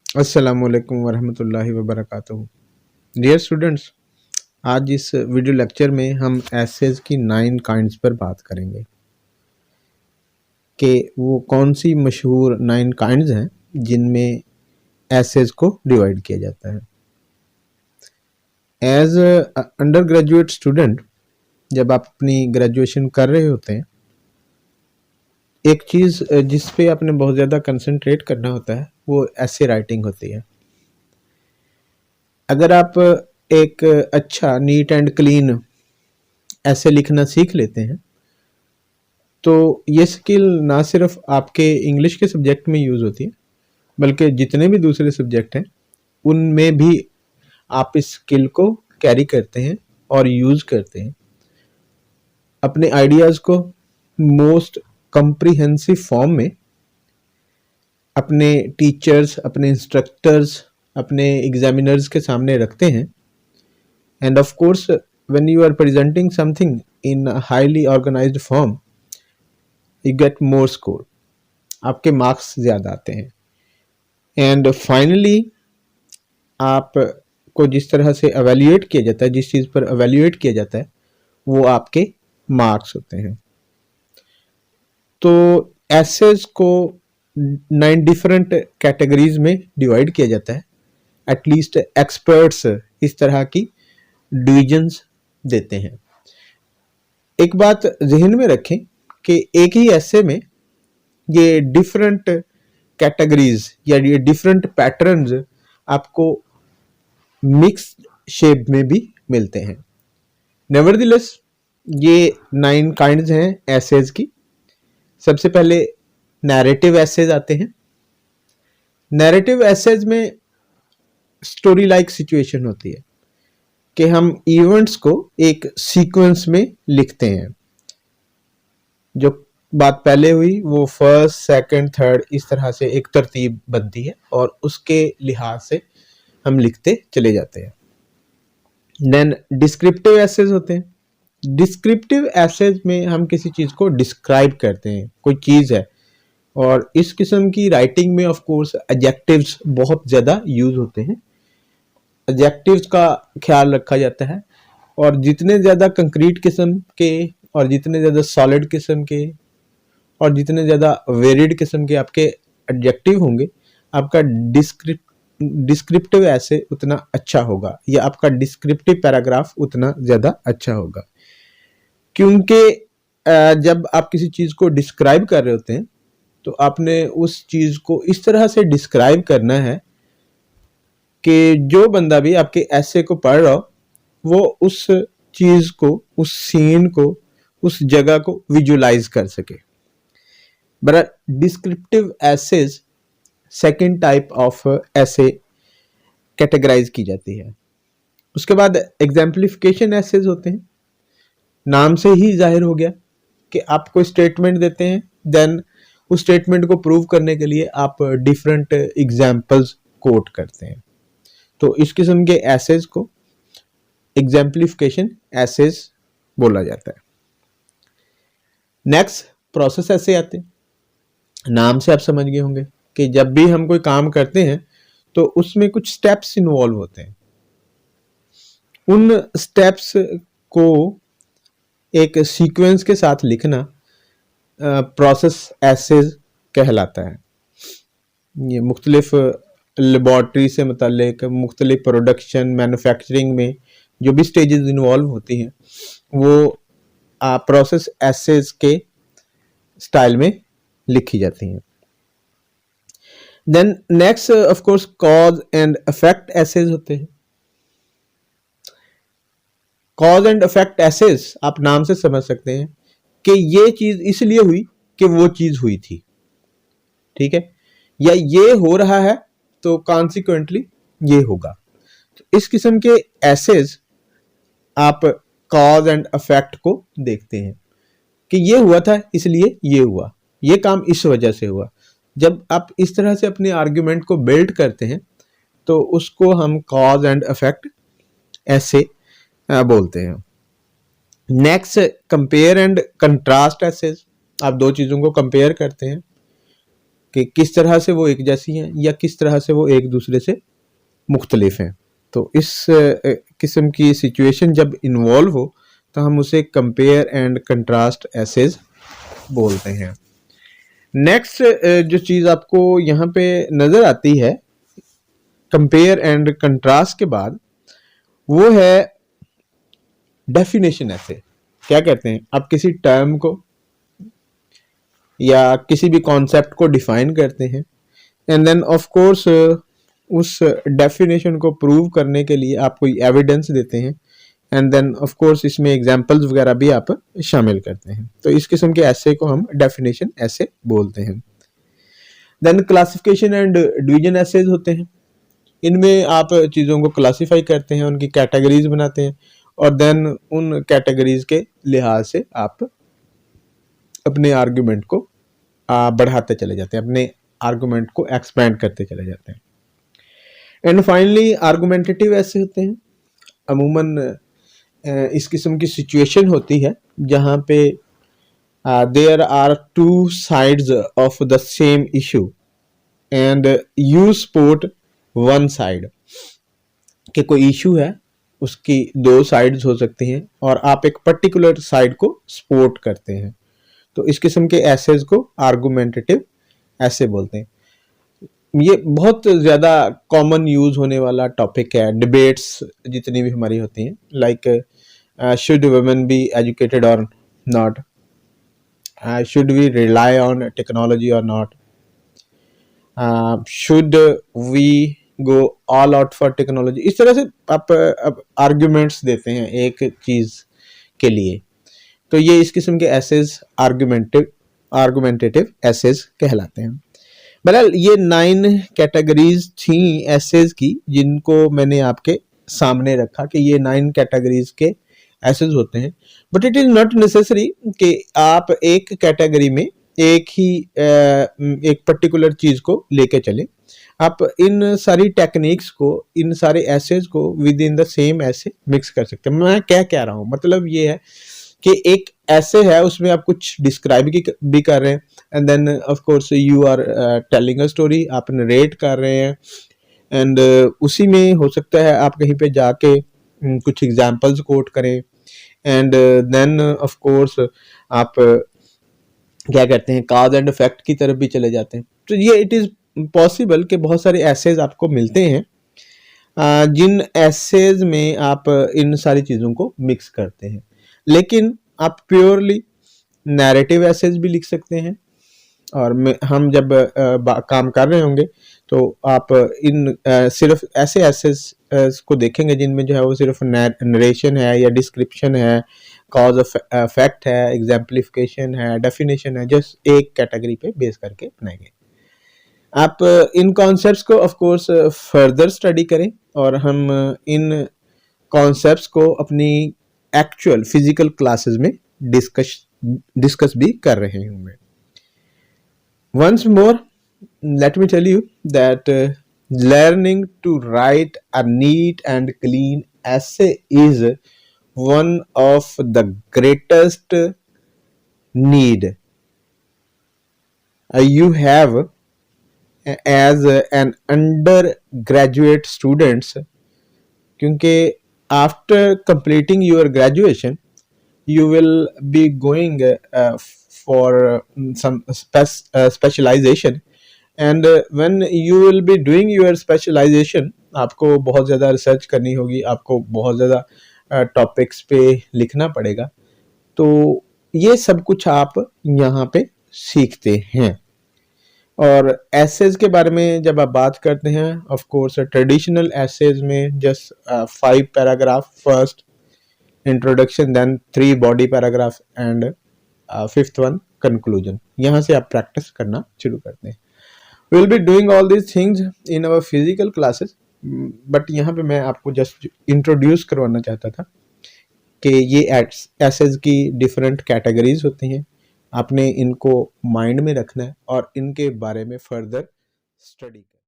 अस्सलामुअलैकुम वरहमतुल्लाहि वबरकातुहू। Dear students, आज इस वीडियो लेक्चर में हम एसेज की 9 काइंड्स पर बात करेंगे कि वो कौन सी मशहूर 9 काइंड्स हैं जिनमें एसेज को डिवाइड किया जाता है। एज अंडर ग्रेजुएट स्टूडेंट, जब आप अपनी ग्रेजुएशन कर रहे होते हैं, एक चीज़ जिस पे आपने बहुत ज़्यादा कंसंट्रेट करना होता है वो एसे राइटिंग होती है। अगर आप एक अच्छा नीट एंड क्लीन ऐसे लिखना सीख लेते हैं तो ये स्किल ना सिर्फ आपके इंग्लिश के सब्जेक्ट में यूज़ होती है, बल्कि जितने भी दूसरे सब्जेक्ट हैं उनमें भी आप इस स्किल को कैरी करते हैं और यूज़ करते हैं। अपने आइडियाज़ को मोस्ट कम्प्रीहेंसिव फॉर्म में अपने टीचर्स, अपने इंस्ट्रक्टर्स, अपने एग्जामिनर्स के सामने रखते हैं। And of course when you are presenting something in highly organised form, you get more score, आपके मार्क्स ज़्यादा आते हैं। एंड फाइनली आपको जिस तरह से एवेल्यूएट किया जाता है, जिस चीज़ पर एवेल्यूएट किया जाता है, वो आपके मार्क्स होते हैं। तो एसेज को 9 डिफरेंट कैटेगरीज में डिवाइड किया जाता है। एटलीस्ट एक्सपर्ट्स इस तरह की डिविजन्स देते हैं। एक बात जहन में रखें कि एक ही ऐसे में ये डिफरेंट कैटेगरीज या ये डिफरेंट पैटर्न्स आपको मिक्स शेप में भी मिलते हैं। नेवरदिलेस ये 9 काइंड्स हैं एसेज की। सबसे पहले नैरेटिव एसेज आते हैं। नैरेटिव एसेज में स्टोरी लाइक सिचुएशन होती है कि हम इवेंट्स को एक सीक्वेंस में लिखते हैं। जो बात पहले हुई वो फर्स्ट, सेकंड, थर्ड, इस तरह से एक तरतीब बनती है और उसके लिहाज से हम लिखते चले जाते हैं। देन डिस्क्रिप्टिव एसेज होते हैं। डिस्क्रिप्टिव एसेज में हम किसी चीज़ को डिस्क्राइब करते हैं, कोई चीज़ है, और इस किस्म की राइटिंग में ऑफ कोर्स एडजेक्टिव्स बहुत ज़्यादा यूज होते हैं। एडजेक्टिव्स का ख्याल रखा जाता है और जितने ज़्यादा कंक्रीट किस्म के और जितने ज़्यादा सॉलिड किस्म के और जितने ज़्यादा वेरिड किस्म के आपके एडजेक्टिव होंगे, आपका डिस्क्रिप्टिव ऐसे उतना अच्छा होगा या आपका डिस्क्रिप्टिव पैराग्राफ उतना ज़्यादा अच्छा होगा। क्योंकि जब आप किसी चीज़ को डिस्क्राइब कर रहे होते हैं तो आपने उस चीज़ को इस तरह से डिस्क्राइब करना है कि जो बंदा भी आपके ऐसे को पढ़ रहा हो वो उस चीज़ को, उस सीन को, उस जगह को विजुलाइज कर सके। But descriptive essays second type of ऐसे कैटेगराइज की जाती है। उसके बाद एग्जाम्पलिफिकेशन एसेज होते हैं। नाम से ही जाहिर हो गया कि आप कोई स्टेटमेंट देते हैं, देन उस स्टेटमेंट को प्रूव करने के लिए आप डिफरेंट एग्जाम्पल्स कोट करते हैं। तो इस किस्म के एसेज को एग्जाम्पलिफिकेशन एसेज बोला जाता है। नेक्स्ट प्रोसेस ऐसे आते हैं। नाम से आप समझ गए होंगे कि जब भी हम कोई काम करते हैं तो उसमें कुछ स्टेप्स इन्वॉल्व होते हैं। उन स्टेप्स को एक सीक्वेंस के साथ लिखना प्रोसेस एसेज कहलाता है। ये मुख्तलिफ लेबॉर्ट्री से मुतल्लिक मुख्तलिफ प्रोडक्शन, मैन्युफैक्चरिंग में जो भी स्टेजेस इन्वॉल्व होती हैं वो प्रोसेस एसेज के स्टाइल में लिखी जाती हैं। Then next of course cause and effect essays होते हैं। कॉज एंड इफेक्ट एसेज आप नाम से समझ सकते हैं कि ये चीज इसलिए हुई कि वो चीज हुई थी, ठीक है, या ये हो रहा है तो कॉन्सिक्वेंटली ये होगा। तो इस किस्म के एसेज आप कॉज एंड इफेक्ट को देखते हैं कि ये हुआ था इसलिए ये हुआ, ये काम इस वजह से हुआ। जब आप इस तरह से अपने आर्ग्यूमेंट को बिल्ड करते हैं तो उसको हम कॉज एंड इफेक्ट ऐसे बोलते हैं। Next compare and contrast essays. आप दो चीज़ों को कंपेयर करते हैं। कि किस तरह से वो एक जैसी हैं या किस तरह से वो एक दूसरे से मुख्तलिफ हैं। तो इस किस्म की सिचुएशन जब इन्वॉल्व हो तो हम उसे कंपेयर एंड कंट्रास्ट एसेज बोलते हैं। नेक्स्ट जो चीज़ आपको यहाँ पे नज़र आती है कंपेयर एंड कंट्रास्ट के बाद, वो है डेफिनेशन एसे। क्या कहते हैं, आप किसी टर्म को या किसी भी कॉन्सेप्ट को डिफाइन करते हैं एंड देन ऑफ कोर्स उस डेफिनेशन को प्रूव करने के लिए आप कोई एविडेंस देते हैं एंड देन ऑफ कोर्स इसमें एग्जांपल्स वगैरह भी आप शामिल करते हैं। तो इस किस्म के ऐसे को हम डेफिनेशन ऐसे बोलते हैं। देन क्लासिफिकेशन एंड डिवीजन ऐसेज होते हैं। इनमें आप चीज़ों को क्लासीफाई करते हैं, उनकी कैटेगरीज बनाते हैं और देन उन कैटेगरीज के लिहाज से आप अपने आर्गुमेंट को बढ़ाते चले जाते हैं, अपने आर्गुमेंट को एक्सपैंड करते चले जाते हैं। एंड फाइनली आर्गुमेंटेटिव ऐसे होते हैं। अमूमन इस किस्म की सिचुएशन होती है जहाँ पे there are two sides of the same issue and you support one side. कि कोई इशू है, उसकी दो साइड्स हो सकती हैं और आप एक पर्टिकुलर साइड को सपोर्ट करते हैं। तो इस किस्म के एसेज को आर्गुमेंटेटिव ऐसे बोलते हैं। ये बहुत ज़्यादा कॉमन यूज होने वाला टॉपिक है डिबेट्स जितनी भी हमारी होती हैं, like should women be educated और not, should we rely on technology और not, should we go all out for technology. इस तरह से आप आर्ग्यूमेंट्स देते हैं एक चीज़ के लिए। तो ये इस किस्म के एसेज आर्गुमेंटेटिव एसेज कहलाते हैं। बहरहाल ये 9 कैटेगरीज थी एसेज की जिनको मैंने आपके सामने रखा कि ये 9 कैटेगरीज के एसेज होते हैं। But it is not necessary कि आप एक कैटेगरी में एक ही एक पर्टिकुलर चीज़ को लेके चलें। आप इन सारी टेक्निक्स को, इन सारे एसेज को विद इन द सेम ऐसे मिक्स कर सकते हैं। मैं क्या कह रहा हूँ, मतलब ये है कि एक ऐसे है उसमें आप कुछ डिस्क्राइब भी कर रहे हैं and then of course you are telling a story, आप नरेट कर रहे हैं एंड उसी में हो सकता है आप कहीं पे जाके कुछ एग्जांपल्स कोट करें एंड देन ऑफ कोर्स आप क्या करते हैं, काज एंड इफेक्ट की तरफ भी चले जाते हैं। तो ये इट इज़ पॉसिबल कि बहुत सारे एसेज आपको मिलते हैं जिन एसेज में आप इन सारी चीज़ों को मिक्स करते हैं। लेकिन आप प्योरली नैरेटिव एसेज भी लिख सकते हैं और हम जब काम कर रहे होंगे तो आप इन सिर्फ ऐसे एसेज को देखेंगे जिनमें जो है वो सिर्फ नरेशन है या डिस्क्रिप्शन है, कॉज ऑफ इफेक्ट है, एग्जाम्पलिफिकेशन है, डेफिनेशन है, जस्ट एक कैटेगरी पे बेस करके बनाएंगे। आप इन कॉन्सेप्ट्स को ऑफ कोर्स फर्दर स्टडी करें और हम इन कॉन्सेप्ट्स को अपनी एक्चुअल फिजिकल क्लासेस में डिस्कस भी कर रहे होंगे। Once more, let me tell you that learning to write a neat and clean essay is one of the greatest need you have as an undergraduate students, क्योंकि after completing your graduation you will be going for some specialization and when you will be doing your specialization आपको बहुत ज़्यादा research करनी होगी, आपको बहुत ज़्यादा topics पे लिखना पड़ेगा। तो ये सब कुछ आप यहाँ पे सीखते हैं। और एसेज के बारे में जब आप बात करते हैं, ऑफ कोर्स ट्रेडिशनल एसेज में just 5 paragraph, first introduction, then 3 body paragraph and 5th one conclusion. यहाँ से आप प्रैक्टिस करना शुरू करते हैं। We will be doing all these things in our physical classes, but यहाँ पे मैं आपको जस्ट इंट्रोड्यूस करवाना चाहता था कि ये एसेज की डिफरेंट कैटेगरीज होती हैं। आपने इनको माइंड में रखना है और इनके बारे में फर्दर स्टडी करना है।